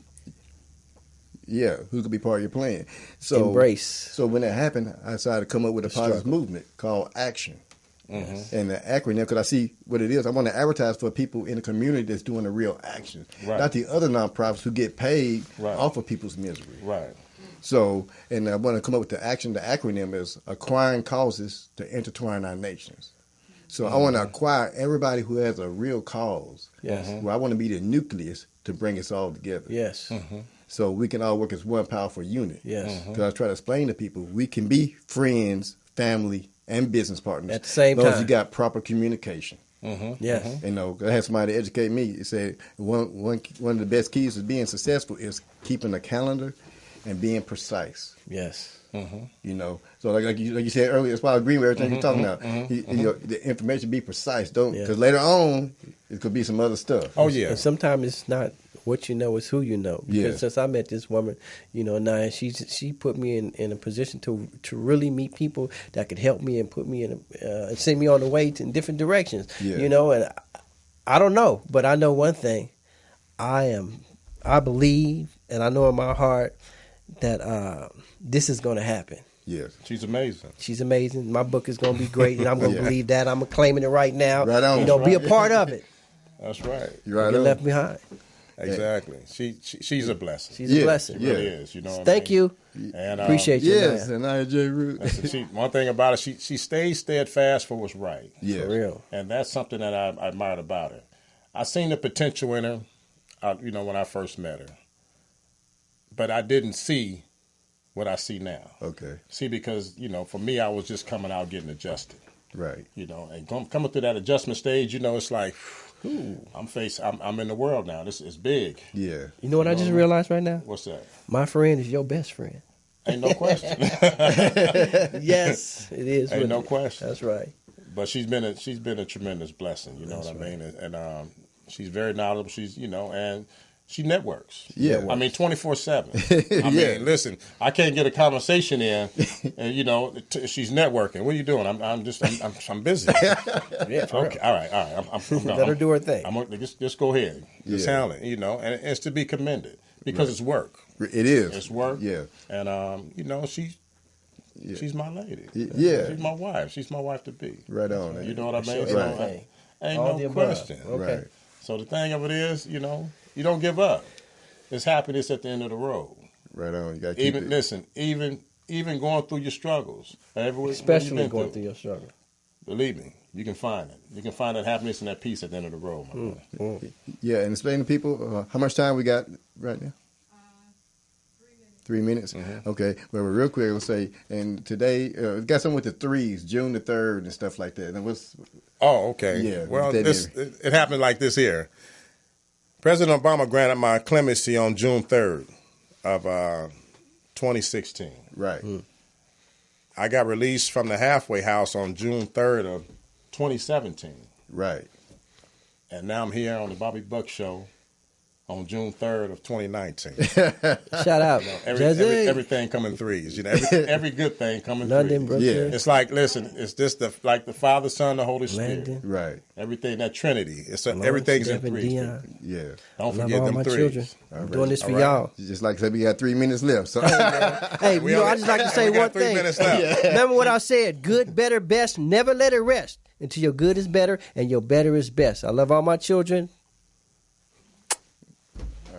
Yeah, who could be part of your plan. So Embrace. So when that happened, I decided to come up with a positive movement called Action. And the acronym, because I see what it is. I want to advertise for people in the community that's doing the real action, not the other nonprofits who get paid off of people's misery. Right. So, and I want to come up with the action. The acronym is Acquiring Causes to Intertwine Our Nations. So I want to acquire everybody who has a real cause. Yes. Where I want to be the nucleus to bring us all together. Yes. so we can all work as one powerful unit. Yes. Because I try to explain to people, we can be friends, family, and business partners at the same as long time. as you got proper communication. Yes. You know, I had somebody educate me. He said one of the best keys to being successful is keeping a calendar and being precise. Yes. You know, so like you said earlier, that's why I agree with everything you're talking about. You know, the information be precise, don't, because later on it could be some other stuff. Oh yeah. And sometimes it's not what you know, it's who you know. Because since I met this woman, you know, now she put me in a position to really meet people that could help me and put me in and send me on the way in different directions. Yeah. You know, and I don't know, but I know one thing. I believe, and I know in my heart that this is going to happen. Yes. She's amazing. She's amazing. My book is going to be great, and I'm going to believe that. I'm claiming it right now. Right on. You know, be a part of it. That's right. You're right Get on. left behind. Exactly. She's a blessing. She's a blessing. She really is. You know. What Thank I mean? you. And Appreciate you. Yes, and I J. Root. One thing about her, she stays steadfast for what's right. Yeah. For real. And that's something that I admired about her. I seen the potential in her, you know, when I first met her. But I didn't see what I see now. Okay. See, because, you know, for me, I was just coming out getting adjusted. Right. You know, and coming through that adjustment stage, you know, it's like, I'm in the world now. This is big. Yeah. You know what I just realized right now? What's that? My friend is your best friend. Ain't no question. Yes, it is. Ain't no question. That's right. But she's been a tremendous blessing. You know what I mean? And she's very knowledgeable. She's, you know, and she networks. Yeah. I mean, 24/7. I mean, listen, I can't get a conversation in, and you know, she's networking. What are you doing? I'm busy. Yeah. Okay. All right. I'm Let her do her thing. I'm gonna just go ahead. Just handle it. You know, and it's to be commended because it's work. It is. It's work. Yeah. And you know, she's my lady. Yeah. She's my wife. She's my wife to be. Right on. You know what I mean? Right. So, ain't All no the above. question. Okay. Right. So the thing of it is, you know, you don't give up. There's happiness at the end of the road. Right on. You got to keep it. Listen, even going through your struggles, Especially going through your struggle. Believe me, you can find it. You can find that happiness and that peace at the end of the road, my brother. Yeah, and explain to people how much time we got right now. 3 minutes. Okay. Well, real quick, let's say, and today we got something with the threes, June the 3rd and stuff like that. And what's? Oh, okay. Yeah. Well, it happened like this here. President Obama granted my clemency on June 3rd of 2016. Right. I got released from the halfway house on June 3rd of 2017. Right. And now I'm here on the Bobby Buck Show on June 3rd of 2019. Shout out. Everything come in threes. You know, every good thing come in London, threes. Brooklyn. Yeah. It's like, listen, it's just like the Father, Son, the Holy Spirit. Landon. Right. Everything, that Trinity. It's Lawrence, everything's in Stephen, threes. Dion. Yeah. Don't Love forget all them my threes. children. I'm doing this for All y'all. Just like I said, we got 3 minutes left. So. Hey, you know, I just like to say We got one 3 thing. minutes left. Remember what I said: good, better, best. Never let it rest until your good is better and your better is best. I love all my children.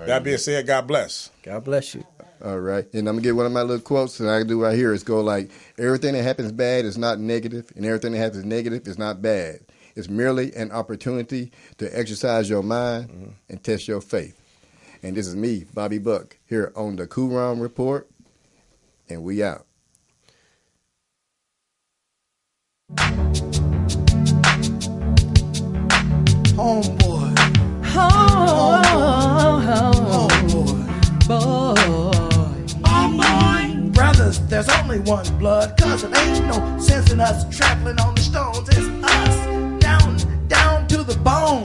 That being said, God bless. God bless you. All right. And I'm going to get one of my little quotes that I do right here. It's go like, everything that happens bad is not negative, and everything that happens negative is not bad. It's merely an opportunity to exercise your mind and test your faith. And this is me, Bobby Buck, here on the Qumran Report, and we out. Homeboy. Homeboy. Brothers, there's only one blood, cause it ain't no sense in us traveling on the stones. It's us, down to the bone.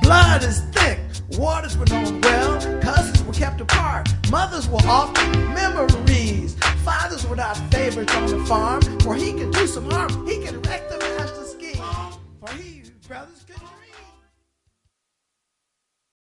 Blood is thick, waters were known well, cousins were kept apart, mothers were often memories. Fathers were not favorites on the farm, for he could do some harm, he could wreck the master's scheme, for he brothers could dream.